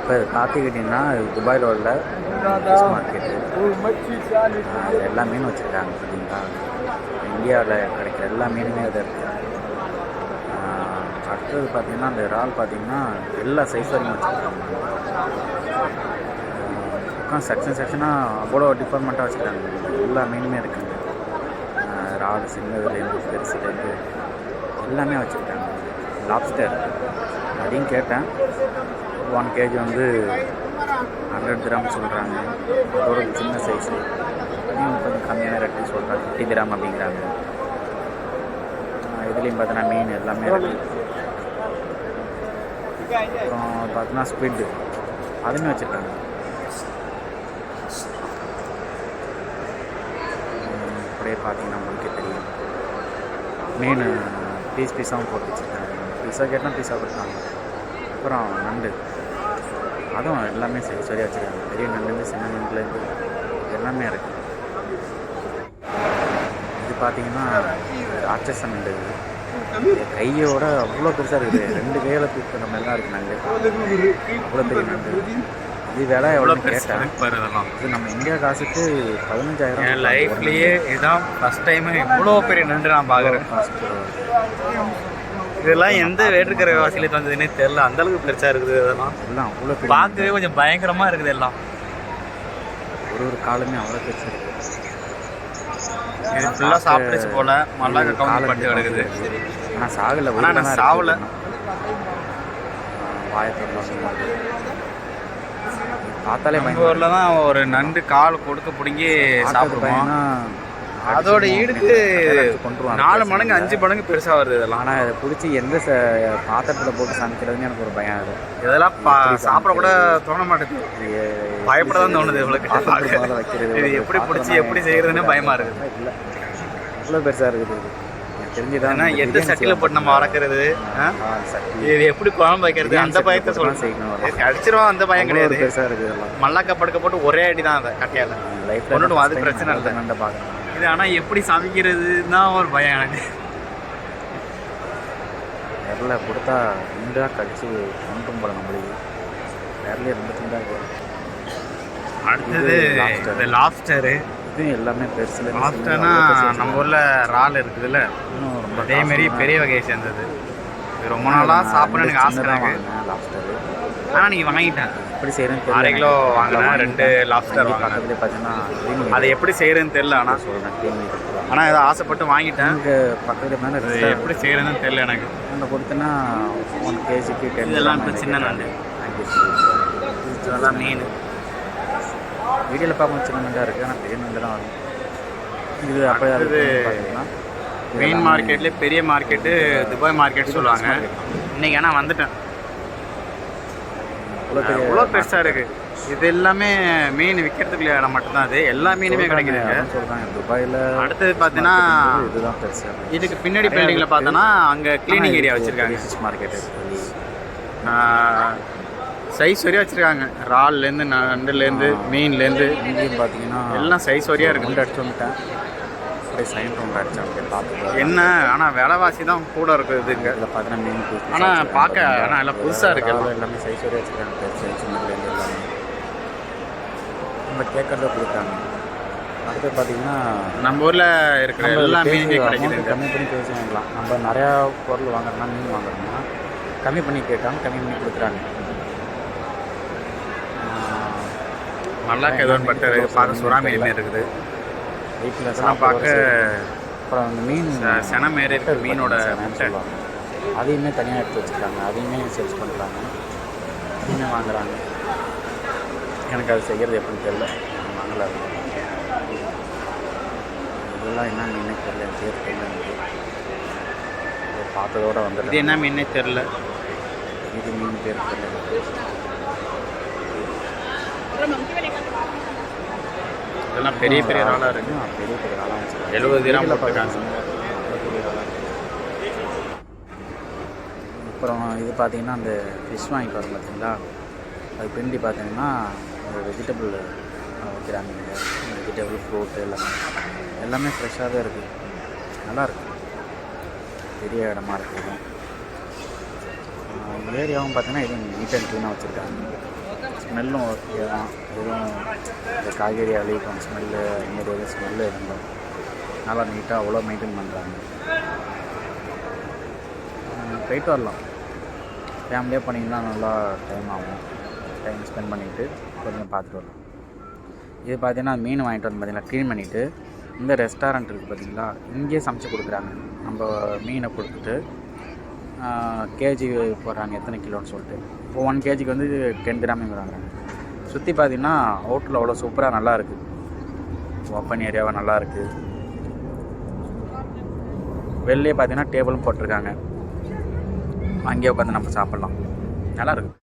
இப்போ பார்த்துக்கிட்டிங்கன்னா துபாயில் உள்ள ஃபிஷ் மார்க்கெட்டு எல்லா மீனும் வச்சுருக்காங்க பார்த்தீங்களா. இந்தியாவில் கிடைக்கிற எல்லா மீனுமே அதை இருக்குது. அடுத்தது பார்த்திங்கன்னா அந்த இறால் பார்த்திங்கன்னா எல்லா சைஸ் வரைக்கும் வச்சுருக்காங்க. செக்ஷன் செக்ஷனாக அவ்வளோ டிபார்ட்மெண்ட்டாக வச்சுருக்காங்க. எல்லா மீனுமே இருக்குங்க. இறால் சின்னதுலேருந்து பெருசுலேருந்து எல்லாமே வச்சுருக்காங்க. லாப்ஸ்டர் அதையும் கேட்டேன். 1 kg வந்து 100 dirham சொல்கிறாங்க. அதோட சின்ன சைஸு அதையும் கொஞ்சம் கம்மியான ரேட்டுன்னு சொல்கிறாங்க. 50 dirham அப்படிங்கிறாங்க. இதுலேயும் பார்த்தோன்னா மீன் எல்லாமே இருக்குது. அப்புறம் பார்த்தோன்னா ஸ்குவிட் அதுவுமே வச்சுருக்காங்க. அப்படியே பார்த்தீங்கன்னா உங்களுக்கே தெரியும் மீன் பீஸாகவும் போட்டு வச்சுருக்காங்க. பீஸா கேட்டால் பீஸா கொடுத்தாங்க. அப்புறம் நண்டு அதுவும் எல்லாமே சரியாக வச்சுருக்காங்க. பெரிய நண்டுலேருந்து சின்ன நண்டுலேருந்து எல்லாமே இருக்குது. இது பார்த்தீங்கன்னா ராட்சச நண்டு. கையோட அவ்வளோ பெருசாக இருக்குது. 2 கையில் தூக்குற மாதிரி தான் இருக்குது நண்டு. அவ்வளோ பெரிய நண்டு. இது விலை எவ்வளோ கேட்டேன். இது நம்ம இந்தியா காசுக்கு 15,000. என் லைஃப்லேயே இதுதான் ஃபஸ்ட் டைமு இவ்வளோ பெரிய நண்டு நான் பார்க்குறேன். இதெல்லாம் எந்த வேற்றுக்கிற வாசியில் வந்ததுன்னே தெரில. அந்தளவுக்கு பெருசாக இருக்குது. இதெல்லாம் எல்லாம் அவ்வளோ பார்க்கவே கொஞ்சம் பயங்கரமாக இருக்குது. எல்லாம் ஒரு காலமே அவ்வளோ பெருசாக இருக்குது. இது ஃபுல்லாக சாப்பிடுச்சு போல் நல்லா கவுண்ட் பட்டு கிடக்குது. ஆனால் சாகலை. ஆனால் நான் சாவலை. பார்த்தாலே எங்கள் ஊரில் தான் ஒரு நண்டு கால் கொடுத்து பிடுங்கி சாப்பிடுவோம். அதோட ஈடுக்கு 4 மடங்கு 5 மடங்கு பெருசாக வருது இதெல்லாம். ஆனால் அதை பிடிச்சி எந்த பாத்திரத்தில் போட்டு சமைக்கிறதுன்னு எனக்கு ஒரு பயம். அது இதெல்லாம் சாப்பிட கூட தோண மாட்டேங்குது. பயப்பட தான் தோணுது. இவ்வளோ வைக்கிறது இது எப்படி பிடிச்சி எப்படி செய்கிறதுன்னு பயமாக இருக்குது. இல்லை இவ்வளோ பெருசாக இருக்குது. இது தெரிஞ்சுதான் எந்த சட்டியில் போட்டு நம்ம வளர்க்குறது, இது எப்படி குழம்பு வைக்கிறது, அந்த பயத்தை சொல்ல செய்யணும். கடிச்சிருவோம், அந்த பயம் கிடையாது. பெருசாக இருக்குது. மல்லாக்க படுக்க போட்டு ஒரே அடி தான் அதை கட்டையால் கொண்டுட்டு அது பிரச்சனை இல்லை. நண்டை பார்க்குறேன். இது ஆனால் எப்படி சமைக்கிறது தான் ஒரு பயம் எனக்கு. விரல கொடுத்தா 2 கடிச்சு கொண்டும் போட முடியுது. விரலே 2 துண்டாக. அடுத்தது இந்த லாப்ஸ்டரு. இதுவும் எல்லாமே பெருசு. லாப்ஸ்டர்னா நம்ம ஊரில் இறால் இருக்குதுல்ல, இன்னும் ரொம்ப அதேமாரி பெரிய வகையை சேர்ந்தது. இது ரொம்ப நாளாக சாப்பிட்ணும் எனக்கு ஆசை எனக்கு. லாப்ஸ்டரு ஆனால் நீங்கள் வாங்கிட்டேன். எப்படி செய்கிறேன்னு 6 கிலோ வாங்கினேன். 2 லாப்ஸ்டர் வாங்கினேன். பக்கத்துலேயே பார்த்தீங்கன்னா அதை எப்படி செய்கிறதுன்னு தெரில. ஆனால் சொல்கிறேன். ஆனால் ஏதோ ஆசைப்பட்டு வாங்கிட்டேன். இங்கே பக்கத்தில் மேலே எப்படி செய்கிறதுன்னு தெரில எனக்கு. அந்த கொடுத்தனா 1 kgக்கு 10. இதெல்லாம் இப்போ சின்ன நண்டு. இதெல்லாம் மீன் வீடியோவில் பார்க்க சின்ன நண்டாக இருக்குது. ஆனால் பெரிய நண்டு தான் வரும். இது அப்போ பார்த்தீங்கன்னா மெயின் மார்க்கெட்லேயே பெரிய மார்க்கெட்டு துபாய் மார்க்கெட் சொல்லுவாங்க. இன்றைக்கி ஆனால் வந்துட்டேன். இவ்வளோ பெருசாக இருக்குது. இது எல்லாமே மீன் விற்கிறதுக்குள்ள இடம் மட்டும்தான். அது எல்லா மீனுமே கிடைக்குதுங்க சொல்கிறாங்க துபாயில். அடுத்தது பார்த்தீங்கன்னா இதுதான் பெருசாக. இதுக்கு பின்னாடி பில்டிங்கில் பார்த்தோன்னா அங்கே க்ளீனிங் ஏரியா வச்சுருக்காங்க. ஃபிஷ் மார்க்கெட்டு சைஸ் வரையாக வச்சுருக்காங்க. இறால்லேருந்து நண்டுலேருந்து மீன்லேருந்து இங்கேயும் பார்த்தீங்கன்னா எல்லாம் சைஸ் வரையாக இருக்குது. ரெண்டு அடிச்சு வந்துட்டேன். அப்படியே சைன் ரவுண்ட் அடிச்சேன். பார்த்து என்ன ஆனால் விலைவாசி தான் கூட இருக்குது இதுங்க. இதில் பார்த்தீங்கன்னா மீன் பீஸ். ஆனால் பார்க்க ஆனால் எல்லாம் புதுசாக இருக்குது. எல்லாமே சைஸ் வரையாக வச்சுருக்காங்க. பெருசு சின்னதுலேருந்து எல்லாமே நம்ம கேட்கறத கொடுத்தாங்க. அடுத்து பார்த்தீங்கன்னா நம்ம ஊரில் இருக்கிற எல்லா மீனுமே கிடைக்குது. கம்மி பண்ணி பேசி வாங்கலாம். நம்ம நிறையா பொருள் வாங்குறோம்னா மீன் வாங்குறோம்னா கம்மி பண்ணி கேட்டாங்க, கம்மி பண்ணி கொடுக்குறாங்க. மல்லாக்க ஏதோ பட்டு பார்க்க சுறா மீன் இருக்குது. வீட்டில் பார்க்க அப்புறம் அந்த மீன் சென மாரி இருக்குது. மீனோட சொல்லுவாங்க. அதையுமே தனியாக எடுத்து வச்சுருக்காங்க. அதையுமே சேல்ஸ் பண்ணுறாங்க. அதையுமே வாங்குறாங்க. எனக்கு அது செய்கிறது எப்படின்னு தெரியல. வாங்கலை. இதெல்லாம் என்ன மீனே தெரியல. பேர் தெரியல. எனக்கு பார்த்ததோடு வந்துடுது. இது என்ன மீனே தெரில. இது மீன் பேர் தெரியல. இதெல்லாம் பெரிய பெரிய இறாலாக இருக்குது. பெரிய பெரிய இறாலாக வச்சுருக்காங்க. 70 திராம் போட்டுருக்காங்க. அப்புறம் இது பார்த்தீங்கன்னா அந்த ஃபிஷ் வாங்கி வரும் பார்த்தீங்களா, அது பிண்டி பார்த்தீங்கன்னா வெஜிடபிள் வைக்கிறாங்க. வெஜிடபிள் ஃப்ரூட்டு எல்லாமே ஃப்ரெஷ்ஷாகவே இருக்குது. நல்லாயிருக்கு. பெரிய இடமா இருக்குது. ஏரியாவும் பார்த்தீங்கன்னா இது நீட் அண்ட் க்ளீனாக வச்சுருக்காங்க. ஸ்மெல்லும் ஓகே தான், எதுவும் இந்த காய்கறி அழிக்கும் ஸ்மெல்லு இந்தமாரி எதுவும் ஸ்மெல்லு இல்லை. நல்லா நீட்டாக அவ்வளோ மெயின்டைன் பண்ணுறாங்க. போயிட்டு வரலாம், ஃபேமிலியாக பண்ணிங்கன்னா நல்லா டைம் ஆகும். டைம் ஸ்பெண்ட் பண்ணிவிட்டு கொஞ்சம் பார்த்துட்டு வரலாம். இது பார்த்தீங்கன்னா மீன் வாங்கிட்டு வந்து பார்த்தீங்கன்னா க்ளீன் பண்ணிவிட்டு இந்த ரெஸ்டாரண்ட் இருக்குது பார்த்தீங்களா, இங்கேயே சமைச்சு கொடுக்குறாங்க. நம்ம மீனை கொடுத்துட்டு கேஜி போடுறாங்க எத்தனை கிலோன்னு சொல்லிட்டு. இப்போ 1 கேஜிக்கு வந்து 10 கிராமுங்கிறாங்க. சுற்றி பார்த்தீங்கன்னா ஹோட்டலில் அவ்வளோ சூப்பராக நல்லா இருக்குது. ஓப்பன் ஏரியாவாக நல்லா இருக்குது. வெளிலே பார்த்தீங்கன்னா டேபிளும் போட்டிருக்காங்க, அங்கேயே உட்காந்து நம்ம சாப்பிட்லாம். நல்லா இருக்குது.